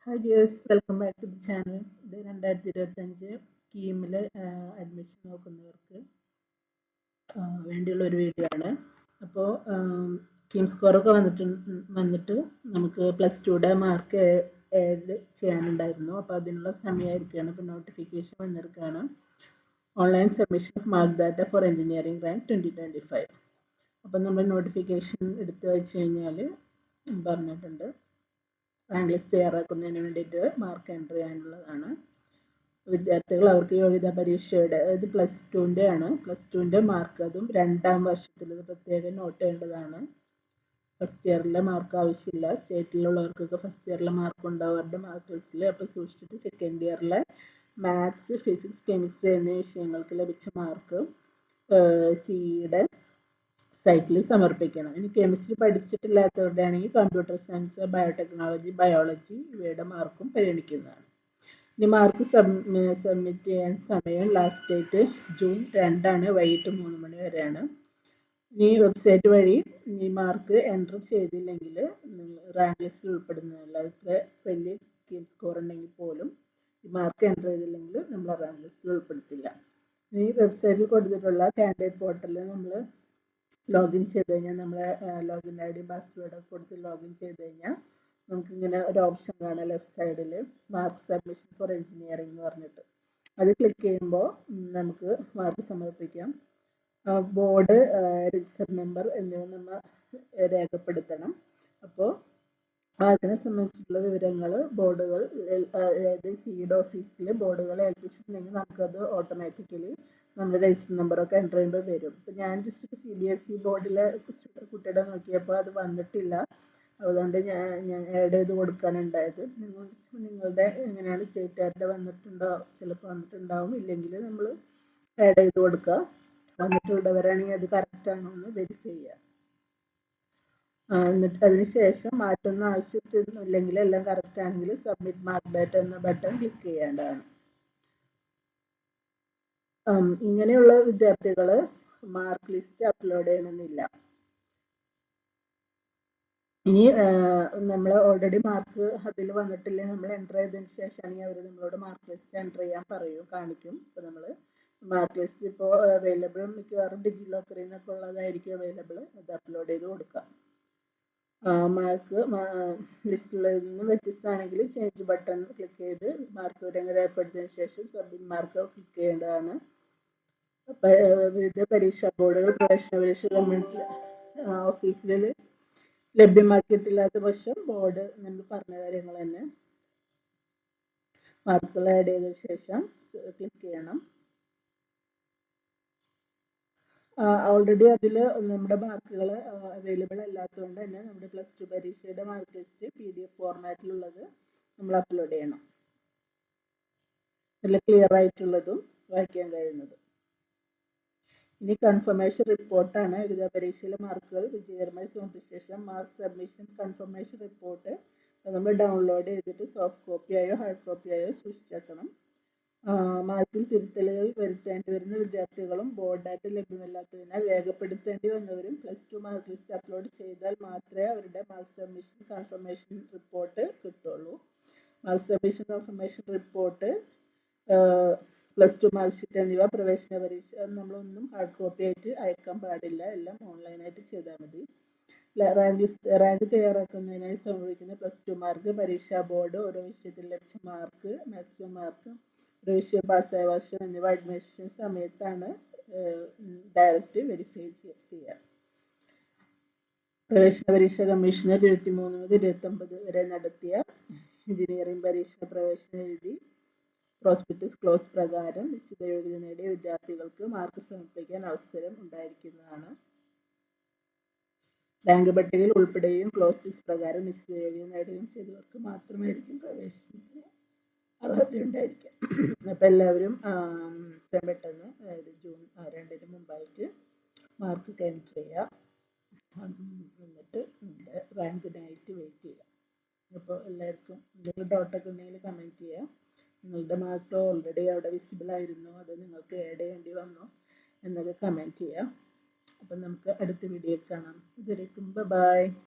Hi dears, welcome back to the channel. ഇത് 2025 കീമിൽ admission നോക്കുന്നവർക്ക് വേണ്ടിയുള്ള ഒരു വീഡിയോ ആണ്. അപ്പോൾ കീം സ്കോറൊക്കെ വന്നിട്ട് നമുക്ക് +2യുടെ മാർക്ക് ആഡ് ചെയ്യാനുണ്ടായിരുന്നു. അപ്പോൾ അതിനുള്ള സമയമായിരിക്കുകയാണ്. ഇപ്പോൾ നോട്ടിഫിക്കേഷൻ വന്നിരിക്കുകയാണ്. Online submission off mark data for engineering rank 2025. അപ്പം നമ്മൾ നോട്ടിഫിക്കേഷൻ എടുത്തു വെച്ച് കഴിഞ്ഞാൽ പറഞ്ഞിട്ടുണ്ട് റാങ്ക് ലിസ്റ്റ് തയ്യാറാക്കുന്നതിന് വേണ്ടിയിട്ട് മാർക്ക് എൻ്റർ ചെയ്യാനുള്ളതാണ്. വിദ്യാർത്ഥികൾ അവർക്ക് യോഗ്യതാ പരീക്ഷയുടെ അതായത് +2ൻ്റെ ആണ്. +2ൻ്റെ മാർക്ക് അതും 2ാം വർഷത്തിൽ ഇത് പ്രത്യേകം നോട്ട് ചെയ്യേണ്ടതാണ്. ഫസ്റ്റ് ഇയറിലെ മാർക്ക് ആവശ്യമില്ല. സ്റ്റേറ്റിലുള്ളവർക്കൊക്കെ ഫസ്റ്റ് ഇയറിലെ മാർക്ക് ഉണ്ടാവും അവരുടെ മാർക്ക് ലിസ്റ്റിൽ. അപ്പോൾ സൂക്ഷിച്ചിട്ട് സെക്കൻഡ് ഇയറിലെ മാത്സ്, ഫിസിക്സ്, കെമിസ്ട്രി എന്നീ വിഷയങ്ങൾക്ക് ലഭിച്ച മാർക്ക് സിയുടെ സൈറ്റിൽ സമർപ്പിക്കണം. ഇനി കെമിസ്ട്രി പഠിച്ചിട്ടില്ലാത്തവരുടെ ആണെങ്കിൽ കമ്പ്യൂട്ടർ സയൻസ്, ബയോടെക്നോളജി, ബയോളജി ഇവയുടെ മാർക്കും പരിഗണിക്കുന്നതാണ്. ഇനി മാർക്ക് സബ്മിറ്റ് ചെയ്യാൻ സമയം ലാസ്റ്റ് ഡേറ്റ് ജൂൺ 2 വൈകിട്ട് 3 മണി വരെയാണ്. ഈ വെബ്സൈറ്റ് വഴി ഈ മാർക്ക് എൻ്റർ ചെയ്തില്ലെങ്കിൽ റാങ്ക് ലിസ്റ്റിൽ ഉൾപ്പെടുന്നതല്ല. ഇത്ര വലിയ കീം സ്കോർ ഉണ്ടെങ്കിൽ പോലും ഈ മാർക്ക് എൻ്റർ ചെയ്തില്ലെങ്കിൽ നമ്മൾ റാങ്ക് ലിസ്റ്റിൽ ഉൾപ്പെടുത്തില്ല. ഈ വെബ്സൈറ്റിൽ കൊടുത്തിട്ടുള്ള കാൻഡിഡേറ്റ് പോർട്ടലിൽ നമ്മൾ ലോഗിൻ ചെയ്ത് കഴിഞ്ഞാൽ നമ്മളെ ലോഗിൻ ഐ ഡി പാസ്വേഡ് കൊടുത്ത് ലോഗിൻ ചെയ്ത് കഴിഞ്ഞാൽ നമുക്കിങ്ങനെ ഒരു ഓപ്ഷൻ കാണാം ലെഫ്റ്റ് സൈഡിൽ മാർക്ക് സബ്മിഷൻ ഫോർ എഞ്ചിനീയറിംഗ് എന്ന് പറഞ്ഞിട്ട്. അത് ക്ലിക്ക് ചെയ്യുമ്പോൾ നമുക്ക് മാർക്ക് സമർപ്പിക്കാം. ബോർഡ്, രജിസ്റ്റർ നമ്പർ എന്നിവ നമ്മൾ രേഖപ്പെടുത്തണം. അപ്പോൾ അതിനെ സംബന്ധിച്ചിട്ടുള്ള വിവരങ്ങൾ ബോർഡുകൾ അതായത് സിയുടെ ഓഫീസിൽ ബോർഡുകൾ ഏൽപ്പിച്ചിട്ടുണ്ടെങ്കിൽ നമുക്കത് ഓട്ടോമാറ്റിക്കലി നമ്മുടെ രജിസ്റ്റർ നമ്പറൊക്കെ എൻ്റർ ചെയ്യുമ്പോൾ വരും. ഇപ്പം ഞാൻ ജസ്റ്റ് CBSE ബോർഡിലെ കുട്ടിയുടെ നോക്കിയപ്പോൾ അത് വന്നിട്ടില്ല. അതുകൊണ്ട് ഞാൻ ആഡ് ചെയ്ത് കൊടുക്കാനുണ്ടായത്. നിങ്ങളുടെ എങ്ങനെയാണ് സ്റ്റേറ്റുകാരുടെ വന്നിട്ടുണ്ടോ? ചിലപ്പോൾ വന്നിട്ടുണ്ടാവും. ഇല്ലെങ്കിൽ നമ്മൾ ആഡ് ചെയ്ത് കൊടുക്കുക. വന്നിട്ടുള്ളവരാണെങ്കിൽ അത് കറക്റ്റ് ആണോ എന്ന് വെരിഫൈ ചെയ്യുക. എന്നിട്ട് അതിനുശേഷം മാറ്റൊന്നും ആവശ്യമില്ലെങ്കിൽ എല്ലാം കറക്റ്റ് ആണെങ്കിൽ സബ്മിറ്റ് മാർക്ക് ഡാറ്റ എന്ന ബട്ടൺ ക്ലിക്ക് ചെയ്യേണ്ടതാണ്. ഇങ്ങനെയുള്ള വിദ്യാർത്ഥികൾ മാർക്ക് ലിസ്റ്റ് അപ്ലോഡ് ചെയ്യണമെന്നില്ല. ഇനി നമ്മൾ ഓൾറെഡി മാർക്ക് അതിൽ വന്നിട്ടില്ലെങ്കിൽ നമ്മൾ എൻ്റർ ചെയ്തതിന് ശേഷമാണെങ്കിൽ അവർ നമ്മളോട് മാർക്ക് ലിസ്റ്റ് എൻ്റർ ചെയ്യാൻ കാണിക്കും. ഇപ്പോൾ നമ്മൾ മാർക്ക് ലിസ്റ്റ് ഇപ്പോൾ അവൈലബിൾ മിക്കവാറും ഡിജി ലോക്കറിൽ നിന്നൊക്കെ ഉള്ളതായിരിക്കും അവൈലബിൾ. അത് അപ്ലോഡ് ചെയ്ത് കൊടുക്കാം. മാർക്ക് ലിസ്റ്റിൽ നിന്ന് വ്യത്യസ്തമാണെങ്കിൽ ചേഞ്ച് ബട്ടൺ ക്ലിക്ക് ചെയ്ത് മാർക്ക് വിവരങ്ങൾ രേഖപ്പെടുത്തിയതിനു ശേഷം സബ്മിറ്റ് മാർക്ക് ക്ലിക്ക് ചെയ്യേണ്ടതാണ്. വിവിധ പരീക്ഷാ ബോർഡുകൾ പ്രവേശന പരീക്ഷ ഗവൺമെന്റ് ഓഫീസിൽ ലഭ്യമാക്കിയിട്ടില്ലാത്ത പക്ഷം ബോർഡ് നമ്മൾ പറഞ്ഞ കാര്യങ്ങൾ തന്നെ മാർക്കുകൾ ആഡ് ചെയ്ത ശേഷം ക്ലിക്ക് ചെയ്യണം. ഓൾറെഡി അതിൽ നമ്മുടെ മാർക്കുകൾ അവൈലബിൾ അല്ലാത്തതുകൊണ്ട് തന്നെ നമ്മുടെ +2 പരീക്ഷയുടെ മാർക്ക് ലിസ്റ്റ് PDF ഫോർമാറ്റിലുള്ളത് നമ്മൾ അപ്ലോഡ് ചെയ്യണം. നല്ല ക്ലിയർ ആയിട്ടുള്ളതും വായിക്കാൻ കഴിയുന്നതും. ഇനി കൺഫർമേഷൻ റിപ്പോർട്ടാണ്. യോഗ്യതാ പരീക്ഷയിലെ മാർക്കുകൾ വിജയകരമായി സമർപ്പിച്ച ശേഷം മാർക്ക് സബ്മിഷൻ കൺഫർമേഷൻ റിപ്പോർട്ട് നമ്മൾ ഡൗൺലോഡ് ചെയ്തിട്ട് സോഫ്റ്റ് കോപ്പിയായോ ഹാർഡ് കോപ്പിയായോ സൂക്ഷിച്ചേക്കണം. മാർക്കിൽ തിരുത്തലുകൾ വരുത്തേണ്ടി വരുന്ന വിദ്യാർത്ഥികളും ബോർഡ് ഡാറ്റ ലഭ്യമല്ലാത്തതിനാൽ രേഖപ്പെടുത്തേണ്ടി വന്നവരും +2 മാർക്ക് ലിസ്റ്റ് അപ്ലോഡ് ചെയ്താൽ മാത്രമേ അവരുടെ മാർക്ക് സബ്മിഷൻ കൺഫർമേഷൻ റിപ്പോർട്ട് കിട്ടുള്ളൂ. Mark submission confirmation report, +2 mark sheet എന്നിവ പ്രവേശന പരീക്ഷ നമ്മളൊന്നും ഹാർഡ് കോപ്പി ആയിട്ട് അയക്കാൻ പാടില്ല. എല്ലാം ഓൺലൈനായിട്ട് ചെയ്താൽ മതി. റാങ്ക് തയ്യാറാക്കുന്നതിനായി സമർപ്പിക്കുന്ന +2 മാർക്ക്, പരീക്ഷാ ബോർഡ്, ഓരോ വിഷയത്തിൽ ലഭിച്ച മാർക്ക്, മാക്സിമം മാർക്ക്, ഒരു വിഷയം പാസ്സായ വർഷം എന്നിവ അഡ്മിഷൻ സമയത്താണ് ഡയറക്റ്റ് വെരിഫൈ ചെയ്യുക. പ്രവേശന പരീക്ഷ കമ്മീഷണർ 23 മുതൽ 29 വരെ നടത്തിയ എഞ്ചിനീയറിംഗ് പരീക്ഷ പ്രവേശന എഴുതി പ്രോസ്പെക്ടസ് ക്ലോസ് പ്രകാരം നിശ്ചിത യോഗ്യത നേടിയ വിദ്യാർത്ഥികൾക്ക് മാർക്ക് സമർപ്പിക്കാൻ അവസരം ഉണ്ടായിരിക്കുന്നതാണ്. റാങ്ക് പട്ടികയിൽ ഉൾപ്പെടുകയും ക്ലോസ് ലിസ്റ്റ് പ്രകാരം നിശ്ചിത യോഗ്യത നേടുകയും ചെയ്തവർക്ക് മാത്രമായിരിക്കും പ്രവേശനത്തിന് അർഹതയുണ്ടായിരിക്കുക. അപ്പം എല്ലാവരും പെട്ടെന്ന് അതായത് ജൂൺ 2 മുമ്പായിട്ട് മാർക്ക് എൻ്റർ ചെയ്യുക. എന്നിട്ട് റാങ്കിനായിട്ട് വെയിറ്റ് ചെയ്യുക. അപ്പോൾ എല്ലാവർക്കും എന്തെങ്കിലും ഡൗട്ടൊക്കെ ഉണ്ടെങ്കിൽ കമൻറ്റ് ചെയ്യുക. നിങ്ങളുടെ മാർക്ക് ഓൾറെഡി അവിടെ വിസിബിൾ ആയിരുന്നു, അത് നിങ്ങൾക്ക് ആഡ് ചെയ്യേണ്ടി വന്നു എന്നൊക്കെ കമൻറ്റ് ചെയ്യുക. അപ്പം നമുക്ക് അടുത്ത വീഡിയോയിൽ കാണാം. ഇതുവരേക്കും ബൈ.